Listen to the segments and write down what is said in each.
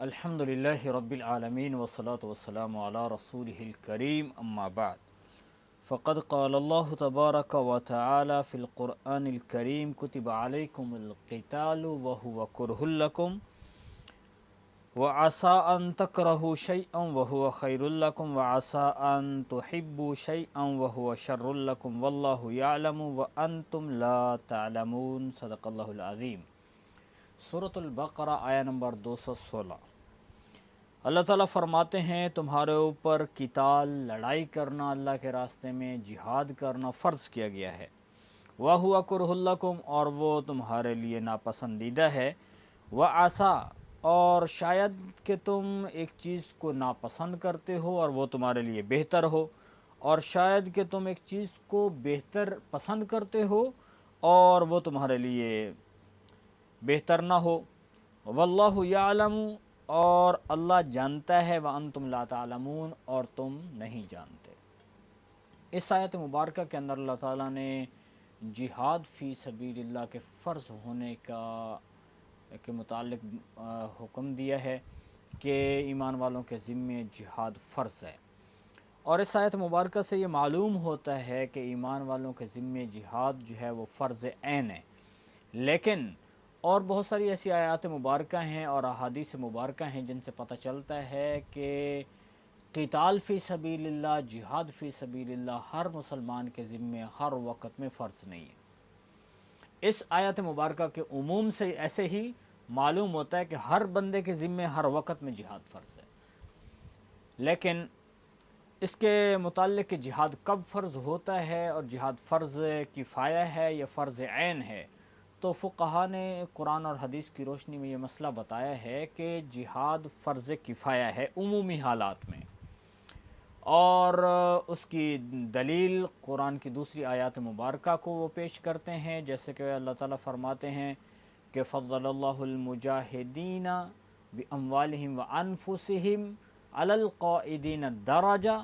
الحمدللہ رب العالمین والصلاة والسلام علی رسولہ الکریم اما بعد فقد قال اللہ تبارک و تعالی فی القرآن الکریم کتب علیکم القتال وهو کرہ لکم وعسى ان تکرہوا شیئا وهو خیر لکم وعسى ان تحبوا شیئا وهو شر لکم واللہ یعلم وانتم لا تعلمون صدق اللہ العظیم۔ سورۃ البقرہ آیہ نمبر 216۔ اللہ تعالیٰ فرماتے ہیں تمہارے اوپر قتال لڑائی کرنا، اللہ کے راستے میں جہاد کرنا فرض کیا گیا ہے۔ وَهُوَ كُرْهُ لَكُمْ، اور وہ تمہارے لیے ناپسندیدہ ہے۔ وَعَسَىٰ، اور شاید کہ تم ایک چیز کو ناپسند کرتے ہو اور وہ تمہارے لیے بہتر ہو، اور شاید کہ تم ایک چیز کو بہتر پسند کرتے ہو اور وہ تمہارے لیے بہتر نہ ہو۔ واللہ یعلم، اور اللہ جانتا ہے، وانتم لا تعلمون، اور تم نہیں جانتے۔ اس آیت مبارکہ کے اندر اللہ تعالیٰ نے جہاد فی سبیل اللہ کے فرض ہونے کے متعلق حکم دیا ہے کہ ایمان والوں کے ذمے جہاد فرض ہے، اور اس آیت مبارکہ سے یہ معلوم ہوتا ہے کہ ایمان والوں کے ذمے جہاد جو ہے وہ فرض عین ہے۔ لیکن اور بہت ساری ایسی آیات مبارکہ ہیں اور احادیث مبارکہ ہیں جن سے پتہ چلتا ہے کہ قتال فی سبیل اللہ، جہاد فی سبیل اللہ ہر مسلمان کے ذمے ہر وقت میں فرض نہیں ہے۔ اس آیت مبارکہ کے عموم سے ایسے ہی معلوم ہوتا ہے کہ ہر بندے کے ذمے ہر وقت میں جہاد فرض ہے، لیکن اس کے متعلق کہ جہاد کب فرض ہوتا ہے اور جہاد فرض کفایہ ہے یا فرض عین ہے، تو فقہا نے قرآن اور حدیث کی روشنی میں یہ مسئلہ بتایا ہے کہ جہاد فرض کفایہ ہے عمومی حالات میں، اور اس کی دلیل قرآن کی دوسری آیات مبارکہ کو وہ پیش کرتے ہیں، جیسے کہ اللہ تعالیٰ فرماتے ہیں کہ فضل اللہ المجاہدین باموالہم وانفسہم علی القاعدین درجہ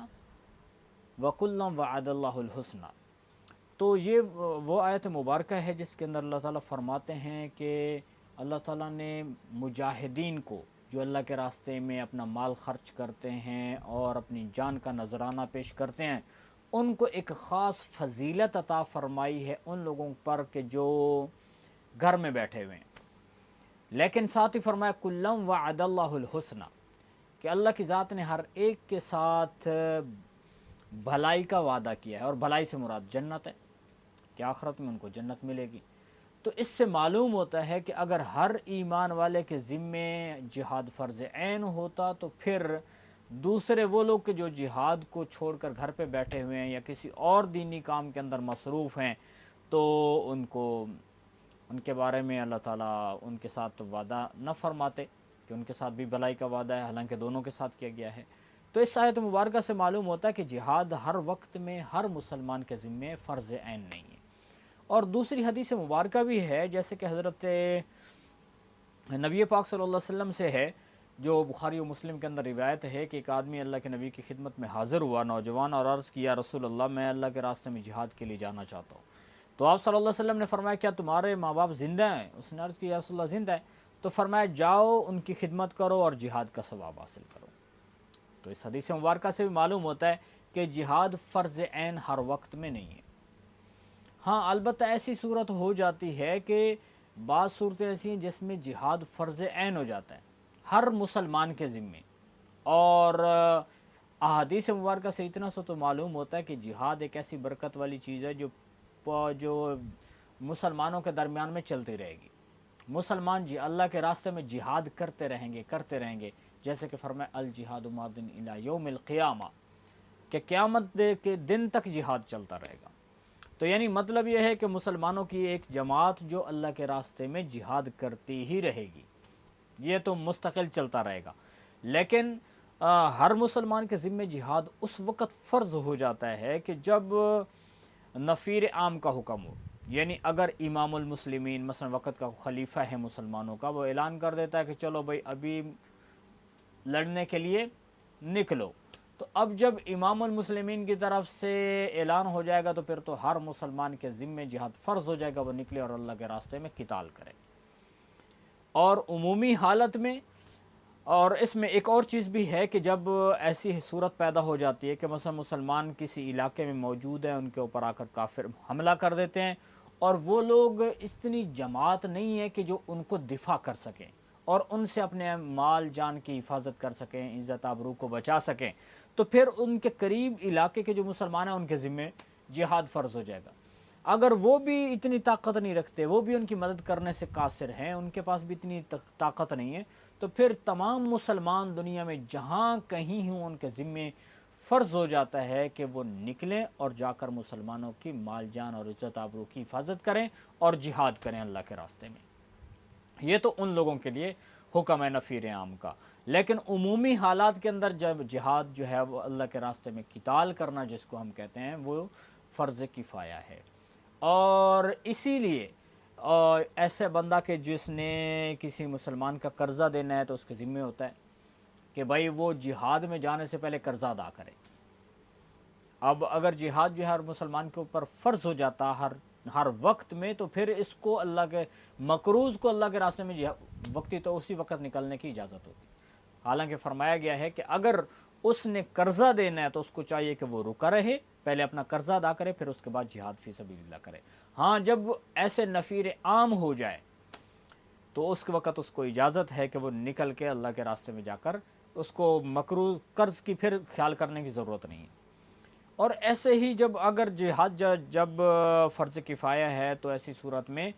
وکلا وعد اللہ الحسنی۔ تو یہ وہ آیت مبارکہ ہے جس کے اندر اللہ تعالیٰ فرماتے ہیں کہ اللہ تعالیٰ نے مجاہدین کو، جو اللہ کے راستے میں اپنا مال خرچ کرتے ہیں اور اپنی جان کا نذرانہ پیش کرتے ہیں، ان کو ایک خاص فضیلت عطا فرمائی ہے ان لوگوں پر کہ جو گھر میں بیٹھے ہوئے ہیں۔ لیکن ساتھ ہی فرمایا کلم وعد اللہ الحسنی، کہ اللہ کی ذات نے ہر ایک کے ساتھ بھلائی کا وعدہ کیا ہے، اور بھلائی سے مراد جنت ہے کہ آخرت میں ان کو جنت ملے گی۔ تو اس سے معلوم ہوتا ہے کہ اگر ہر ایمان والے کے ذمے جہاد فرض عین ہوتا تو پھر دوسرے وہ لوگ کہ جو جہاد کو چھوڑ کر گھر پہ بیٹھے ہوئے ہیں یا کسی اور دینی کام کے اندر مصروف ہیں، تو ان کے بارے میں اللہ تعالیٰ ان کے ساتھ وعدہ نہ فرماتے کہ ان کے ساتھ بھی بھلائی کا وعدہ ہے، حالانکہ دونوں کے ساتھ کیا گیا ہے۔ تو اس آیت مبارکہ سے معلوم ہوتا ہے کہ جہاد ہر وقت میں ہر مسلمان کے ذمے فرض عین نہیں ہے۔ اور دوسری حدیث مبارکہ بھی ہے، جیسے کہ حضرت نبی پاک صلی اللہ علیہ وسلم سے ہے، جو بخاری و مسلم کے اندر روایت ہے کہ ایک آدمی اللہ کے نبی کی خدمت میں حاضر ہوا، نوجوان، اور عرض کیا رسول اللہ میں اللہ کے راستے میں جہاد کے لیے جانا چاہتا ہوں۔ تو آپ صلی اللہ علیہ وسلم نے فرمایا کیا تمہارے ماں باپ زندہ ہیں؟ اس نے عرض کیا یا رسول اللہ زندہ ہیں۔ تو فرمایا جاؤ ان کی خدمت کرو اور جہاد کا ثواب حاصل کرو۔ تو اس حدیث مبارکہ سے بھی معلوم ہوتا ہے کہ جہاد فرض عین ہر وقت میں نہیں ہے۔ ہاں البتہ ایسی صورت ہو جاتی ہے کہ بعض صورتیں ایسی ہیں جس میں جہاد فرض عین ہو جاتا ہے ہر مسلمان کے ذمے، اور احادیث مبارکہ سے اتنا سا تو معلوم ہوتا ہے کہ جہاد ایک ایسی برکت والی چیز ہے جو مسلمانوں کے درمیان میں چلتی رہے گی۔ مسلمان اللہ کے راستے میں جہاد کرتے رہیں گے، جیسے کہ فرمایا الجہاد ماضٍ الی یوم القیامہ، کہ قیامت کے دن تک جہاد چلتا رہے گا۔ تو یعنی مطلب یہ ہے کہ مسلمانوں کی ایک جماعت جو اللہ کے راستے میں جہاد کرتی ہی رہے گی، یہ تو مستقل چلتا رہے گا۔ لیکن ہر مسلمان کے ذمے جہاد اس وقت فرض ہو جاتا ہے کہ جب نفیر عام کا حکم ہو، یعنی اگر امام المسلمین مثلا وقت کا خلیفہ ہے مسلمانوں کا، وہ اعلان کر دیتا ہے کہ چلو بھائی ابھی لڑنے کے لیے نکلو، تو اب جب امام المسلمین کی طرف سے اعلان ہو جائے گا تو پھر تو ہر مسلمان کے ذمے جہاد فرض ہو جائے گا، وہ نکلے اور اللہ کے راستے میں قتال کرے۔ اور عمومی حالت میں اور اس میں ایک اور چیز بھی ہے کہ جب ایسی صورت پیدا ہو جاتی ہے کہ مثلا مسلمان کسی علاقے میں موجود ہیں، ان کے اوپر آ کر کافر حملہ کر دیتے ہیں، اور وہ لوگ اتنی جماعت نہیں ہے کہ جو ان کو دفاع کر سکیں اور ان سے اپنے مال جان کی حفاظت کر سکیں، عزت آبرو کو بچا سکیں، تو پھر ان کے قریب علاقے کے جو مسلمان ہیں ان کے ذمے جہاد فرض ہو جائے گا۔ اگر وہ بھی اتنی طاقت نہیں رکھتے، وہ بھی ان کی مدد کرنے سے قاصر ہیں، ان کے پاس بھی اتنی طاقت نہیں ہے، تو پھر تمام مسلمان دنیا میں جہاں کہیں ہوں ان کے ذمے فرض ہو جاتا ہے کہ وہ نکلیں اور جا کر مسلمانوں کی مال جان اور عزت آبرو کی حفاظت کریں اور جہاد کریں اللہ کے راستے میں۔ یہ تو ان لوگوں کے لیے حکم ہے نفیر عام کا، لیکن عمومی حالات کے اندر جب جہاد جو ہے وہ اللہ کے راستے میں قتال کرنا جس کو ہم کہتے ہیں، وہ فرض کفایہ ہے۔ اور اسی لیے ایسے بندہ کہ جس نے کسی مسلمان کا قرضہ دینا ہے تو اس کے ذمہ ہوتا ہے کہ بھائی وہ جہاد میں جانے سے پہلے قرضہ ادا کرے۔ اب اگر جہاد جو ہے ہر مسلمان کے اوپر فرض ہو جاتا ہر وقت میں، تو پھر اس کو اللہ کے مقروض کو اللہ کے راستے میں وقتی تو اسی وقت نکلنے کی اجازت ہوتی۔ حالانکہ فرمایا گیا ہے کہ اگر اس نے قرضہ دینا ہے تو اس کو چاہیے کہ وہ رکا رہے، پہلے اپنا قرضہ ادا کرے، پھر اس کے بعد جہاد فی سبیل اللہ کرے۔ ہاں جب ایسے نفیر عام ہو جائے تو اس کے وقت اس کو اجازت ہے کہ وہ نکل کے اللہ کے راستے میں جا کر اس کو مقروض قرض کی پھر خیال کرنے کی ضرورت نہیں ہے۔ اور ایسے ہی جب اگر جہاد جب فرض کفایہ ہے تو ایسی صورت میں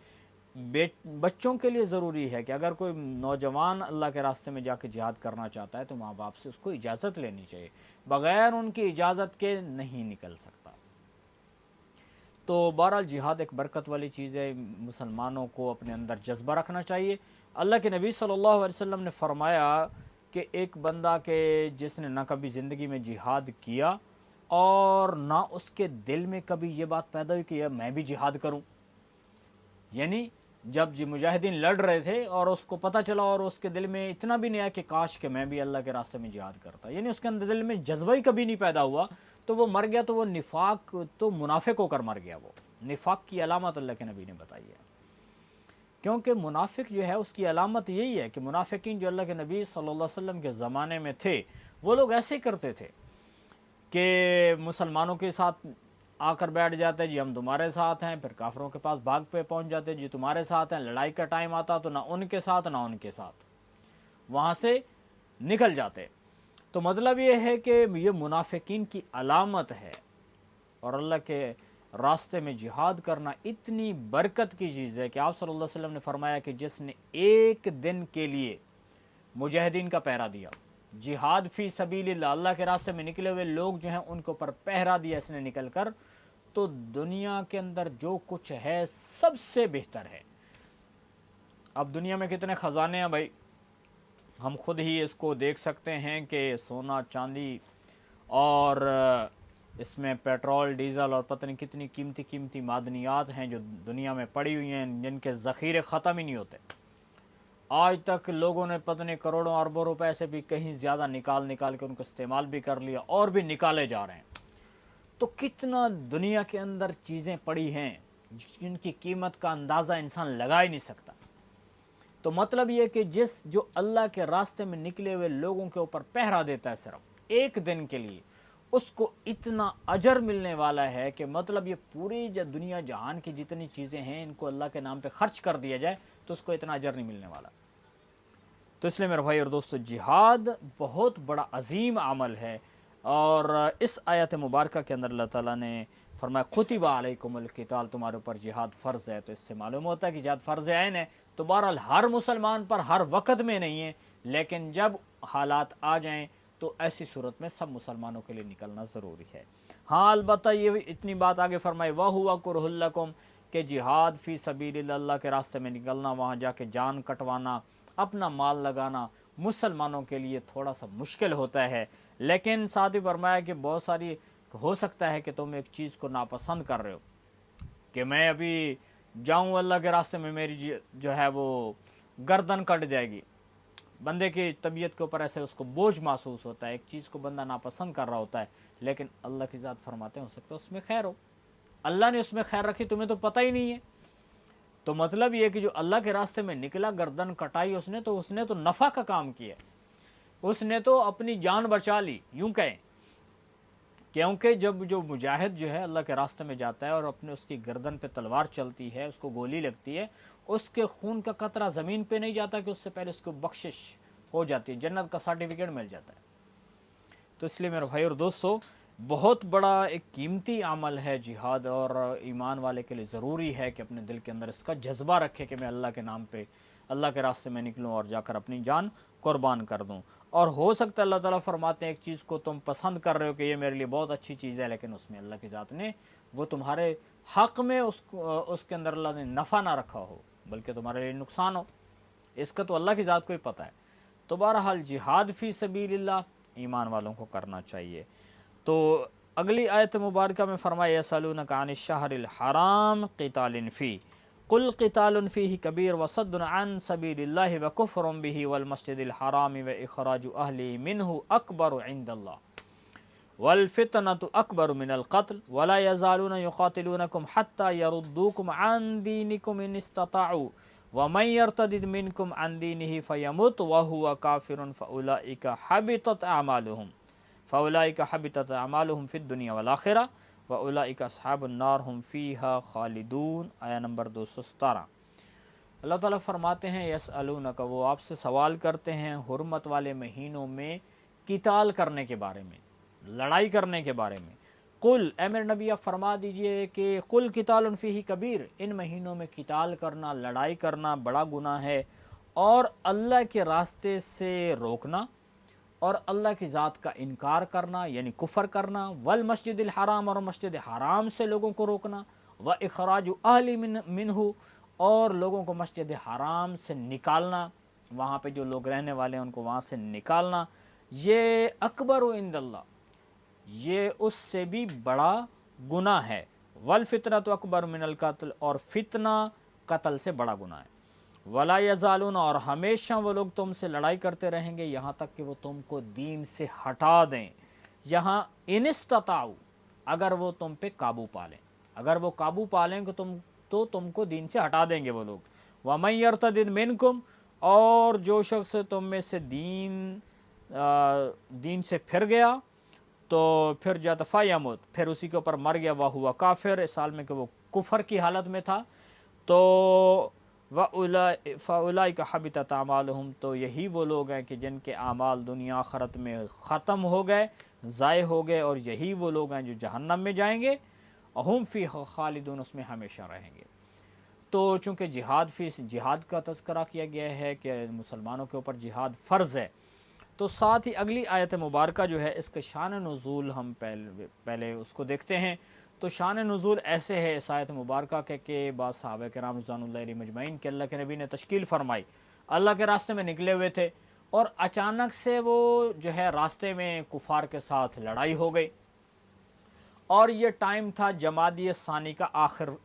بچوں کے لیے ضروری ہے کہ اگر کوئی نوجوان اللہ کے راستے میں جا کے جہاد کرنا چاہتا ہے تو ماں باپ سے اس کو اجازت لینی چاہیے، بغیر ان کی اجازت کے نہیں نکل سکتا۔ تو بہرحال جہاد ایک برکت والی چیز ہے، مسلمانوں کو اپنے اندر جذبہ رکھنا چاہیے۔ اللہ کے نبی صلی اللہ علیہ وسلم نے فرمایا کہ ایک بندہ کہ جس نے نہ کبھی زندگی میں جہاد کیا اور نہ اس کے دل میں کبھی یہ بات پیدا ہوئی کہ میں بھی جہاد کروں، یعنی جب مجاہدین لڑ رہے تھے اور اس کو پتہ چلا اور اس کے دل میں اتنا بھی نہیں آیا کہ کاش کہ میں بھی اللہ کے راستے میں جہاد کرتا، یعنی اس کے اندر دل میں جذبہ ہی کبھی نہیں پیدا ہوا، تو وہ مر گیا، تو وہ نفاق تو منافق ہو کر مر گیا۔ وہ نفاق کی علامت اللہ کے نبی نے بتائی ہے، کیونکہ منافق جو ہے اس کی علامت یہی ہے کہ منافقین جو اللہ کے نبی صلی اللہ علیہ وسلم کے زمانے میں تھے وہ لوگ ایسے کرتے تھے کہ مسلمانوں کے ساتھ آ کر بیٹھ جاتے، جی ہم تمہارے ساتھ ہیں، پھر کافروں کے پاس بھاگ پہ پہنچ جاتے، جی تمہارے ساتھ ہیں، لڑائی کا ٹائم آتا تو نہ ان کے ساتھ نہ ان کے ساتھ، وہاں سے نکل جاتے۔ تو مطلب یہ ہے کہ یہ منافقین کی علامت ہے، اور اللہ کے راستے میں جہاد کرنا اتنی برکت کی چیز ہے کہ آپ صلی اللہ علیہ وسلم نے فرمایا کہ جس نے ایک دن کے لیے مجاہدین کا پہرا دیا، جہاد فی سبیل اللہ، اللہ کے راستے میں نکلے ہوئے لوگ جو ہیں ان کے اوپر پہرا دیا اس نے نکل کر، تو دنیا کے اندر جو کچھ ہے سب سے بہتر ہے۔ اب دنیا میں کتنے خزانے ہیں بھائی، ہم خود ہی اس کو دیکھ سکتے ہیں کہ سونا چاندی اور اس میں پیٹرول ڈیزل اور پتہ نہیں کتنی قیمتی قیمتی معدنیات ہیں جو دنیا میں پڑی ہوئی ہیں، جن کے ذخیرے ختم ہی نہیں ہوتے۔ آج تک لوگوں نے پتہ نہیں کروڑوں اربوں روپے سے بھی کہیں زیادہ نکال کے ان کو استعمال بھی کر لیا اور بھی نکالے جا رہے ہیں۔ تو کتنا دنیا کے اندر چیزیں پڑی ہیں جن کی قیمت کا اندازہ انسان لگا ہی نہیں سکتا۔ تو مطلب یہ کہ جو اللہ کے راستے میں نکلے ہوئے لوگوں کے اوپر پہرا دیتا ہے صرف ایک دن کے لیے، اس کو اتنا اجر ملنے والا ہے کہ مطلب یہ پوری دنیا جہان کی جتنی چیزیں ہیں ان کو اللہ کے نام پہ خرچ کر دیا جائے تو اس کو اتنا اجر نہیں ملنے والا۔ تو اس لیے میرے بھائی اور دوستو، جہاد بہت بڑا عظیم عمل ہے، اور اس آیت مبارکہ کے اندر اللہ تعالیٰ نے فرمایا کتب علیکم القتال، تمہارے اوپر جہاد فرض ہے۔ تو اس سے معلوم ہوتا ہے کہ جہاد فرض عین ہے، تو بہرحال ہر مسلمان پر ہر وقت میں نہیں ہے، لیکن جب حالات آ جائیں تو ایسی صورت میں سب مسلمانوں کے لیے نکلنا ضروری ہے۔ ہاں البتہ یہ اتنی بات آگے فرمائی وَهُوَ كُرْهُ لَكُمْ، کہ جہاد فی سبیل اللہ کے راستے میں نکلنا، وہاں جا کے جان کٹوانا، اپنا مال لگانا مسلمانوں کے لیے تھوڑا سا مشکل ہوتا ہے، لیکن ساتھ ہی فرمایا کہ بہت ساری ہو سکتا ہے کہ تم ایک چیز کو ناپسند کر رہے ہو کہ میں ابھی جاؤں اللہ کے راستے میں میری جو ہے وہ گردن کٹ جائے گی، بندے کی طبیعت کے اوپر ایسے اس کو بوجھ محسوس ہوتا ہے، ایک چیز کو بندہ ناپسند کر رہا ہوتا ہے، لیکن اللہ کی ذات فرماتے ہیں ہو سکتا ہے اس میں خیر ہو، اللہ نے اس میں خیر رکھی تمہیں تو پتہ ہی نہیں ہے۔ تو مطلب یہ کہ جو اللہ کے راستے میں نکلا گردن کٹائی اس نے تو نفع کا کام کیا، اس نے تو اپنی جان بچا لی یوں کہیں، کیونکہ جب جو مجاہد جو ہے اللہ کے راستے میں جاتا ہے اور اپنے اس کی گردن پہ تلوار چلتی ہے، اس کو گولی لگتی ہے، اس کے خون کا قطرہ زمین پہ نہیں جاتا کہ اس سے پہلے اس کو بخشش ہو جاتی ہے، جنت کا سرٹیفکیٹ مل جاتا ہے۔ تو اس لیے میرے بھائی اور دوستو، بہت بڑا ایک قیمتی عمل ہے جہاد، اور ایمان والے کے لیے ضروری ہے کہ اپنے دل کے اندر اس کا جذبہ رکھے کہ میں اللہ کے نام پہ اللہ کے راستے میں نکلوں اور جا کر اپنی جان قربان کر دوں۔ اور ہو سکتا ہے اللہ تعالیٰ فرماتے ہیں ایک چیز کو تم پسند کر رہے ہو کہ یہ میرے لیے بہت اچھی چیز ہے، لیکن اس میں اللہ کی ذات نے وہ تمہارے حق میں اس کے اندر اللہ نے نفع نہ رکھا ہو، بلکہ تمہارے لیے نقصان ہو، اس کا تو اللہ کی ذات کو ہی پتہ ہے۔ تو بہرحال جہاد فی سبیل اللہ ایمان والوں کو کرنا چاہیے۔ تو اگلی آیت مبارکہ میں فرمایا یسألونک عن الشہر الحرام قتال فی قل قتال فیہ کبیر وصد عن سبیل اللہ وکفر بہ والمسجد الحرام واخراج اہلہ منہ اکبر عند اللہ والفتنة اکبر من القتل ولا یزالون یقاتلونکم حتی یردوکم عن دینکم ان استطاعوا ومن یرتد منکم عن دینہ فیمت وہو کافر فاولئک حبطت اعمالہم حبطت اعمالہم فی الدنیا والآخرہ واولئک اصحاب النار ہم فیہا خالدون۔ آیا نمبر 217۔ اللہ تعالیٰ فرماتے ہیں یسألونک، وہ آپ سے سوال کرتے ہیں حرمت والے مہینوں میں قتال کرنے کے بارے میں، لڑائی کرنے کے بارے میں۔ قل، اے میرے نبی آپ فرما دیجئے کہ قل قتال فیہ کبیر، ان مہینوں میں قتال کرنا، لڑائی کرنا بڑا گناہ ہے، اور اللہ کے راستے سے روکنا اور اللہ کی ذات کا انکار کرنا یعنی کفر کرنا، والمسجد الحرام، اور مسجد حرام سے لوگوں کو روکنا، واخراج اہل منہ، اور لوگوں کو مسجد حرام سے نکالنا، وہاں پہ جو لوگ رہنے والے ہیں ان کو وہاں سے نکالنا، یہ اکبر عند اللہ، یہ اس سے بھی بڑا گناہ ہے، والفتنۃ اکبر من القتل، اور فتنہ قتل سے بڑا گناہ ہے، ولا یزالون، اور ہمیشہ وہ لوگ تم سے لڑائی کرتے رہیں گے یہاں تک کہ وہ تم کو دین سے ہٹا دیں، یہاں ان استطاعوا، اگر وہ تم پہ قابو پالیں، اگر وہ قابو پالیں کہ تو تم کو دین سے ہٹا دیں گے وہ لوگ، وَمَن يَرْتَدِدْ مِنْكُمْ، اور جو شخص تم میں سے دین سے پھر گیا تو پھر جاتا فَيَمُتْ، پھر اسی کے اوپر مر گیا، وَهُوَ کافر، اس حال میں کہ وہ کفر کی حالت میں تھا، تو فَأُولَئِكَ حَبِطَتْ أَعْمَالُهُمْ، تو یہی وہ لوگ ہیں کہ جن کے اعمال دنیا آخرت میں ختم ہو گئے، ضائع ہو گئے، اور یہی وہ لوگ ہیں جو جہنم میں جائیں گے، ہم فیہا خالدون، اس میں ہمیشہ رہیں گے۔ تو چونکہ جہاد کا تذکرہ کیا گیا ہے کہ مسلمانوں کے اوپر جہاد فرض ہے، تو ساتھ ہی اگلی آیت مبارکہ جو ہے اس کے شان نزول ہم پہلے اس کو دیکھتے ہیں۔ تو شان نزول ایسے ہے اس آیت مبارکہ کہ بعض صحابہ کرام رضوان اللہ علیہ مجمعین کہ اللہ کے نبی نے تشکیل فرمائی، اللہ کے راستے میں نکلے ہوئے تھے، اور اچانک سے وہ جو ہے راستے میں کفار کے ساتھ لڑائی ہو گئی، اور یہ ٹائم تھا جمادی ثانی کا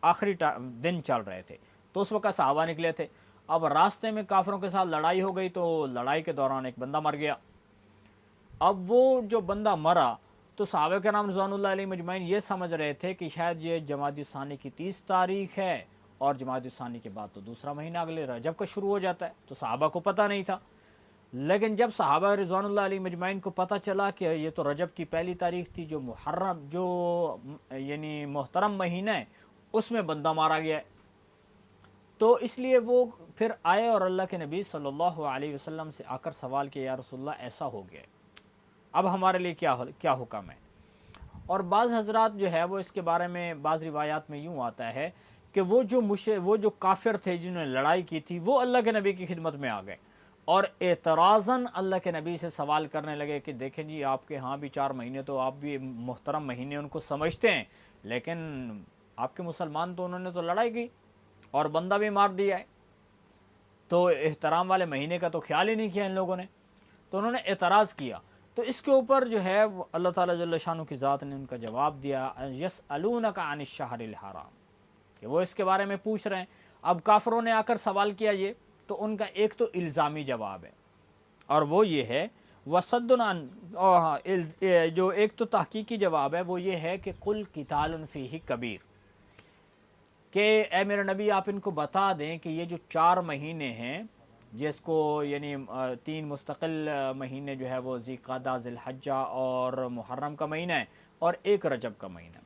آخری دن چل رہے تھے، تو اس وقت صحابہ نکلے تھے۔ اب راستے میں کافروں کے ساتھ لڑائی ہو گئی، تو لڑائی کے دوران ایک بندہ مر گیا۔ اب وہ جو بندہ مرا تو صحابہ کرام رضوان اللہ علیہ مجمعین یہ سمجھ رہے تھے کہ شاید یہ جمادی ثانی کی 30 تاریخ ہے، اور جمادی ثانی کے بعد تو دوسرا مہینہ اگلے رجب کا شروع ہو جاتا ہے، تو صحابہ کو پتہ نہیں تھا۔ لیکن جب صحابہ رضوان اللہ علیہ مجمعین کو پتہ چلا کہ یہ تو رجب کی پہلی تاریخ تھی، جو محرم، جو یعنی محترم مہینہ ہے، اس میں بندہ مارا گیا ہے، تو اس لیے وہ پھر آئے اور اللہ کے نبی صلی اللہ علیہ وسلم سے آ کر سوال کیا، یا رسول اللہ ایسا ہو گیا ہے، اب ہمارے لیے کیا حکم ہے؟ اور بعض حضرات جو ہے وہ اس کے بارے میں بعض روایات میں یوں آتا ہے کہ وہ جو کافر تھے جنہوں نے لڑائی کی تھی، وہ اللہ کے نبی کی خدمت میں آ گئے، اور اعتراضاً اللہ کے نبی سے سوال کرنے لگے کہ دیکھیں جی آپ کے ہاں بھی 4 مہینے تو آپ بھی محترم مہینے ان کو سمجھتے ہیں، لیکن آپ کے مسلمان تو انہوں نے تو لڑائی کی اور بندہ بھی مار دیا ہے، تو احترام والے مہینے کا تو خیال ہی نہیں کیا ان لوگوں نے، تو انہوں نے اعتراض کیا۔ تو اس کے اوپر جو ہے اللہ تعالیٰ جل شانہ کی ذات نے ان کا جواب دیا، یسألونک عن الشہر الحرام، کہ وہ اس کے بارے میں پوچھ رہے ہیں۔ اب کافروں نے آ کر سوال کیا یہ، تو ان کا ایک تو الزامی جواب ہے، اور وہ یہ ہے وصد عن، جو ایک تو تحقیقی جواب ہے وہ یہ ہے کہ قل قتال فیہ کبیر، کہ اے میرے نبی آپ ان کو بتا دیں کہ یہ جو 4 مہینے ہیں جس کو یعنی 3 مستقل مہینے جو ہے وہ ذی القعدہ، ذی الحجہ اور محرم کا مہینہ ہے، اور ایک رجب کا مہینہ۔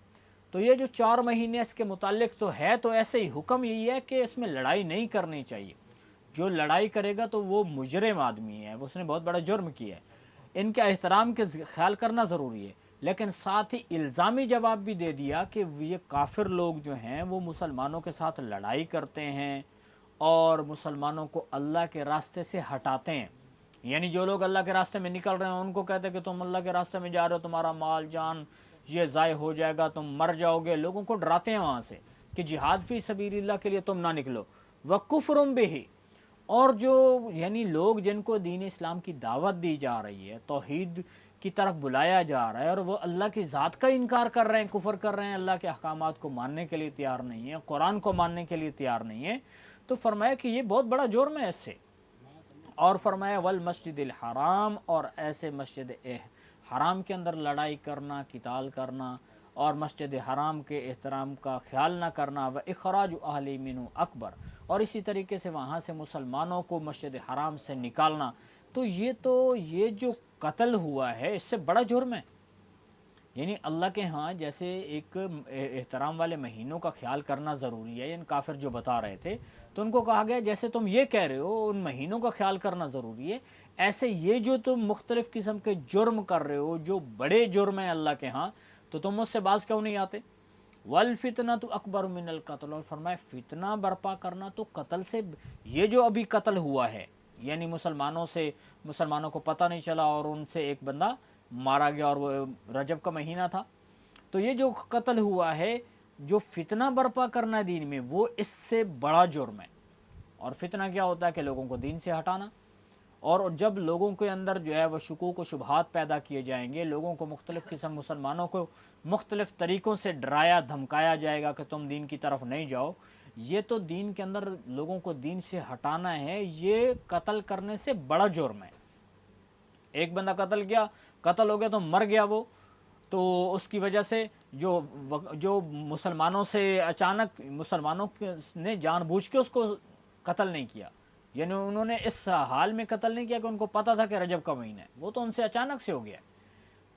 تو یہ جو 4 مہینے اس کے متعلق تو ہے، تو ایسے ہی حکم یہی ہے کہ اس میں لڑائی نہیں کرنی چاہیے۔ جو لڑائی کرے گا تو وہ مجرم آدمی ہے، اس نے بہت بڑا جرم کیا ہے۔ ان کے احترام کے خیال کرنا ضروری ہے، لیکن ساتھ ہی الزامی جواب بھی دے دیا کہ یہ کافر لوگ جو ہیں وہ مسلمانوں کے ساتھ لڑائی کرتے ہیں اور مسلمانوں کو اللہ کے راستے سے ہٹاتے ہیں۔ یعنی جو لوگ اللہ کے راستے میں نکل رہے ہیں ان کو کہتے ہیں کہ تم اللہ کے راستے میں جا رہے ہو، تمہارا مال جان یہ ضائع ہو جائے گا، تم مر جاؤ گے، لوگوں کو ڈراتے ہیں وہاں سے کہ جہاد فی سبیل اللہ کے لیے تم نہ نکلو۔ وَكُفْرٌ بِهِ، اور جو یعنی لوگ جن کو دین اسلام کی دعوت دی جا رہی ہے، توحید کی طرف بلایا جا رہا ہے، اور وہ اللہ کی ذات کا انکار کر رہے ہیں، کفر کر رہے ہیں، اللہ کے احکامات کو ماننے کے لیے تیار نہیں ہے، قرآن کو ماننے کے لیے تیار نہیں ہے، تو فرمایا کہ یہ بہت بڑا جرم ہے اس سے۔ اور فرمایا والمسجد الحرام، اور ایسے مسجد حرام کے اندر لڑائی کرنا، قتال کرنا، اور مسجد حرام کے احترام کا خیال نہ کرنا، وَإِخْرَاجُ أَهْلِ مِنْهُ اکبر، اور اسی طریقے سے وہاں سے مسلمانوں کو مسجد حرام سے نکالنا۔ تو یہ جو قتل ہوا ہے اس سے بڑا جرم ہے۔ یعنی اللہ کے ہاں جیسے ایک احترام والے مہینوں کا خیال کرنا ضروری ہے، یعنی کافر جو بتا رہے تھے تو ان کو کہا گیا جیسے تم یہ کہہ رہے ہو ان مہینوں کا خیال کرنا ضروری ہے، ایسے یہ جو تم مختلف قسم کے جرم کر رہے ہو جو بڑے جرم ہیں اللہ کے ہاں، تو تم اس سے باز کیوں نہیں آتے؟ والفتنۃ اکبر من القتل، اور فرمایا فتنہ برپا کرنا تو قتل سے، یہ جو ابھی قتل ہوا ہے یعنی مسلمانوں کو پتہ نہیں چلا اور ان سے ایک بندہ مارا گیا اور وہ رجب کا مہینہ تھا، تو یہ جو قتل ہوا ہے، جو فتنہ برپا کرنا دین میں، وہ اس سے بڑا جرم ہے۔ اور فتنہ کیا ہوتا ہے کہ لوگوں کو دین سے ہٹانا، اور جب لوگوں کے اندر جو ہے وہ شکوک و شبہات پیدا کیے جائیں گے، لوگوں کو مختلف قسم مسلمانوں کو مختلف طریقوں سے ڈرایا دھمکایا جائے گا کہ تم دین کی طرف نہیں جاؤ، یہ تو دین کے اندر لوگوں کو دین سے ہٹانا ہے، یہ قتل کرنے سے بڑا جرم ہے۔ ایک بندہ قتل ہو گیا تو مر گیا وہ، تو اس کی وجہ سے جو مسلمانوں سے اچانک مسلمانوں نے جان بوجھ کے اس کو قتل نہیں کیا، یعنی انہوں نے اس حال میں قتل نہیں کیا کہ ان کو پتہ تھا کہ رجب کا مہینہ ہے، وہ تو ان سے اچانک سے ہو گیا۔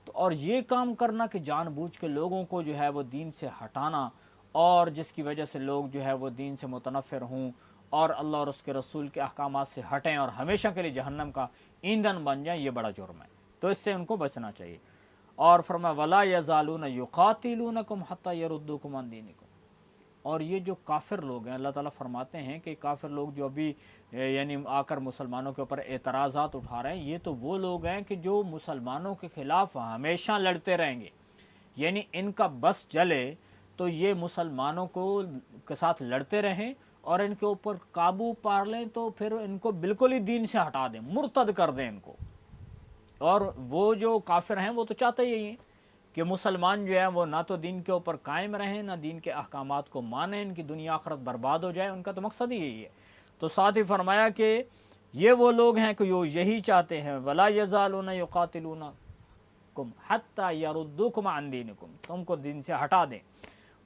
تو اور یہ کام کرنا کہ جان بوجھ کے لوگوں کو جو ہے وہ دین سے ہٹانا، اور جس کی وجہ سے لوگ جو ہے وہ دین سے متنفر ہوں اور اللہ اور اس کے رسول کے احکامات سے ہٹیں اور ہمیشہ کے لیے جہنم کا ایندھن بن جائیں، یہ بڑا جرم ہے، تو اس سے ان کو بچنا چاہیے۔ اور فرمایا وَلَا يَزَالُونَ يُقَاتِلُونَكُمْ حَتَّى يَرُدُّوكُمْ عَنْ دِينِكُمْ، اور یہ جو کافر لوگ ہیں، اللہ تعالیٰ فرماتے ہیں کہ کافر لوگ جو ابھی یعنی آ کر مسلمانوں کے اوپر اعتراضات اٹھا رہے ہیں، یہ تو وہ لوگ ہیں کہ جو مسلمانوں کے خلاف ہمیشہ لڑتے رہیں گے، یعنی ان کا بس جلے تو یہ مسلمانوں کے ساتھ لڑتے رہیں اور ان کے اوپر قابو پا لیں، تو پھر ان کو بالکل ہی دین سے ہٹا دیں، مرتد کر دیں ان کو۔ اور وہ جو کافر ہیں وہ تو چاہتے ہی ہیں کہ مسلمان جو ہیں وہ نہ تو دین کے اوپر قائم رہیں، نہ دین کے احکامات کو مانیں، ان کی دنیا آخرت برباد ہو جائے، ان کا تو مقصد ہی یہی ہے۔ تو ساتھ ہی فرمایا کہ یہ وہ لوگ ہیں کہ جو یہی چاہتے ہیں وَلَا يَزَالُونَ يُقَاتِلُونَكُمْ حَتَّى يَرُدُّوكُمْ عَنْ دِينِكُمْ، تم کو دین سے ہٹا دیں۔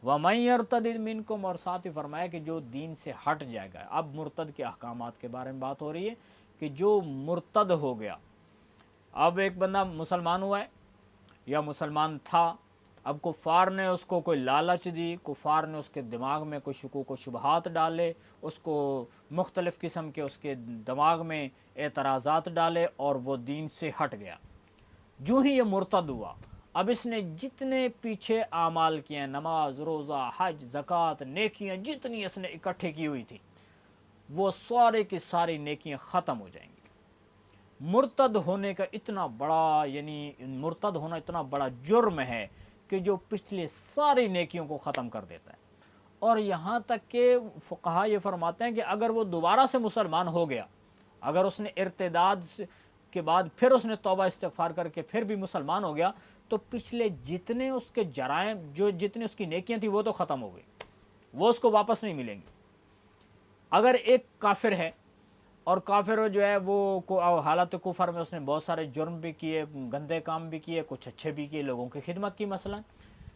وَمَن يَرْتَدِدْ مِنْكُمْ، اور ساتھ ہی فرمایا کہ جو دین سے ہٹ جائے گا۔ اب مرتد کے احکامات کے بارے میں بات ہو رہی ہے کہ جو مرتد ہو گیا، اب ایک بندہ مسلمان ہوا ہے یا مسلمان تھا، اب کفار نے اس کو کوئی لالچ دی، کفار نے اس کے دماغ میں کوئی شکوک و شبہات ڈالے، اس کو مختلف قسم کے اس کے دماغ میں اعتراضات ڈالے اور وہ دین سے ہٹ گیا۔ جو ہی یہ مرتد ہوا، اب اس نے جتنے پیچھے اعمال کیے ہیں، نماز، روزہ، حج، زکوٰۃ، نیکیاں جتنی اس نے اکٹھے کی ہوئی تھی، وہ سارے کی ساری نیکیاں ختم ہو جائیں گی۔ مرتد ہونے کا اتنا بڑا، یعنی مرتد ہونا اتنا بڑا جرم ہے کہ جو پچھلے ساری نیکیوں کو ختم کر دیتا ہے۔ اور یہاں تک کہ فقہا یہ فرماتے ہیں کہ اگر وہ دوبارہ سے مسلمان ہو گیا، اگر اس نے ارتداد کے بعد پھر اس نے توبہ استغفار کر کے پھر بھی مسلمان ہو گیا، تو پچھلے جتنے اس کے جرائم، جو جتنے اس کی نیکیاں تھیں وہ تو ختم ہو گئی، وہ اس کو واپس نہیں ملیں گی۔ اگر ایک کافر ہے اور کافر جو ہے وہ حالت کفر میں اس نے بہت سارے جرم بھی کیے، گندے کام بھی کیے، کچھ اچھے بھی کیے، لوگوں کی خدمت کی مثلا،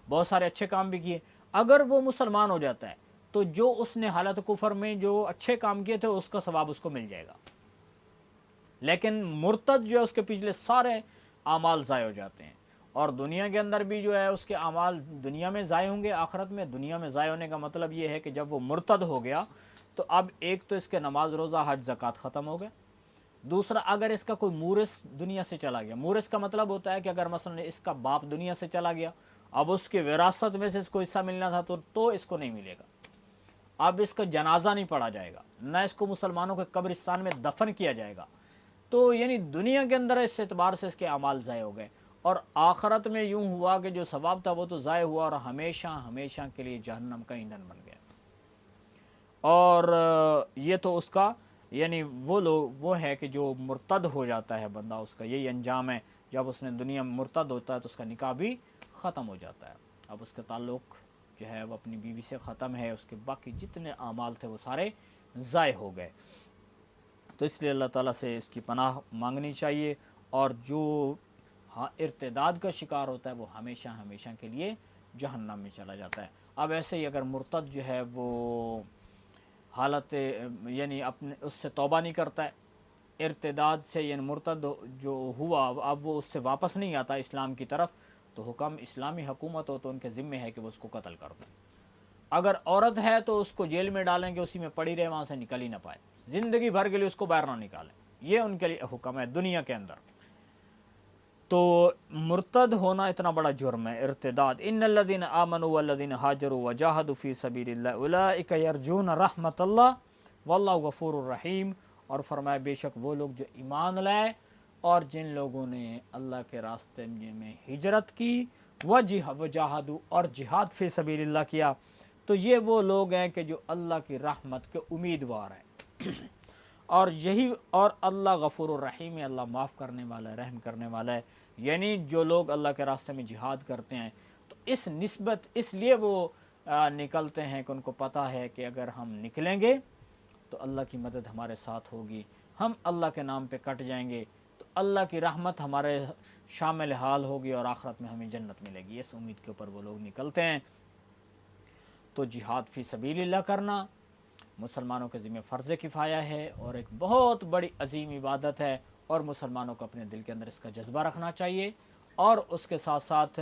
بہت سارے اچھے کام بھی کیے، اگر وہ مسلمان ہو جاتا ہے تو جو اس نے حالت کفر میں جو اچھے کام کیے تھے اس کا ثواب اس کو مل جائے گا۔ لیکن مرتد جو ہے اس کے پچھلے سارے اعمال ضائع ہو جاتے ہیں، اور دنیا کے اندر بھی جو ہے اس کے اعمال دنیا میں ضائع ہوں گے، آخرت میں۔ دنیا میں ضائع ہونے کا مطلب یہ ہے کہ جب وہ مرتد ہو گیا تو اب ایک تو اس کے نماز روزہ حج زکوٰۃ ختم ہو گئے، دوسرا اگر اس کا کوئی مورث دنیا سے چلا گیا، مورث کا مطلب ہوتا ہے کہ اگر مثلا اس کا باپ دنیا سے چلا گیا، اب اس کے وراثت میں سے اس کو حصہ ملنا تھا تو اس کو نہیں ملے گا، اب اس کا جنازہ نہیں پڑھا جائے گا، نہ اس کو مسلمانوں کے قبرستان میں دفن کیا جائے گا۔ تو یعنی دنیا کے اندر اس اعتبار سے اس کے اعمال ضائع ہو گئے، اور آخرت میں یوں ہوا کہ جو ثواب تھا وہ تو ضائع ہوا اور ہمیشہ ہمیشہ کے لیے جہنم کا ایندھن بن گیا۔ اور یہ تو اس کا یعنی وہ ہے کہ جو مرتد ہو جاتا ہے بندہ، اس کا یہی انجام ہے، جب اس نے دنیا میں مرتد ہوتا ہے تو اس کا نکاح بھی ختم ہو جاتا ہے، اب اس کا تعلق جو ہے وہ اپنی بیوی سے ختم ہے، اس کے باقی جتنے اعمال تھے وہ سارے ضائع ہو گئے۔ تو اس لیے اللہ تعالیٰ سے اس کی پناہ مانگنی چاہیے، اور جو ارتداد کا شکار ہوتا ہے وہ ہمیشہ ہمیشہ کے لیے جہنم میں چلا جاتا ہے۔ اب ایسے ہی اگر مرتد جو ہے وہ حالت یعنی اپنے اس سے توبہ نہیں کرتا ہے، ارتداد سے یعنی مرتد جو ہوا اب وہ اس سے واپس نہیں آتا اسلام کی طرف، تو حکم اسلامی حکومت ہو تو ان کے ذمے ہے کہ وہ اس کو قتل کر دیں۔ اگر عورت ہے تو اس کو جیل میں ڈالیں گے، اسی میں پڑی رہے، وہاں سے نکل ہی نہ پائے، زندگی بھر کے لیے اس کو باہر نہ نکالیں، یہ ان کے لیے حکم ہے دنیا کے اندر۔ تو مرتد ہونا اتنا بڑا جرم ہے، ارتداد۔ ان الذین آمنوا والذین ہاجروا وجاہدوا فی سبیل اللہ اولئک یرجون رحمت اللہ واللہ غفور الرحیم، اور فرمایا بے شک وہ لوگ جو ایمان لائے اور جن لوگوں نے اللہ کے راستے میں ہجرت کی، وجاہدوا اور جہاد فی سبیل اللہ کیا، تو یہ وہ لوگ ہیں کہ جو اللہ کی رحمت کے امیدوار ہیں۔ اور اللہ غفور الرحیم ہے، اللہ معاف کرنے والا ہے، رحم کرنے والا ہے۔ یعنی جو لوگ اللہ کے راستے میں جہاد کرتے ہیں تو اس نسبت اس لیے وہ نکلتے ہیں کہ ان کو پتہ ہے کہ اگر ہم نکلیں گے تو اللہ کی مدد ہمارے ساتھ ہوگی، ہم اللہ کے نام پہ کٹ جائیں گے تو اللہ کی رحمت ہمارے شامل حال ہوگی اور آخرت میں ہمیں جنت ملے گی، اس امید کے اوپر وہ لوگ نکلتے ہیں۔ تو جہاد فی سبیل اللہ کرنا مسلمانوں کے ذمہ فرض کفایہ ہے اور ایک بہت بڑی عظیم عبادت ہے، اور مسلمانوں کو اپنے دل کے اندر اس کا جذبہ رکھنا چاہیے، اور اس کے ساتھ ساتھ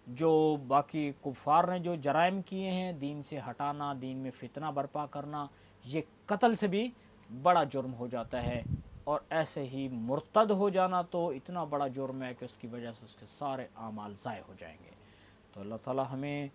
جو باقی کفار نے جو جرائم کیے ہیں، دین سے ہٹانا، دین میں فتنہ برپا کرنا، یہ قتل سے بھی بڑا جرم ہو جاتا ہے، اور ایسے ہی مرتد ہو جانا تو اتنا بڑا جرم ہے کہ اس کی وجہ سے اس کے سارے اعمال ضائع ہو جائیں گے۔ تو اللہ تعالی ہمیں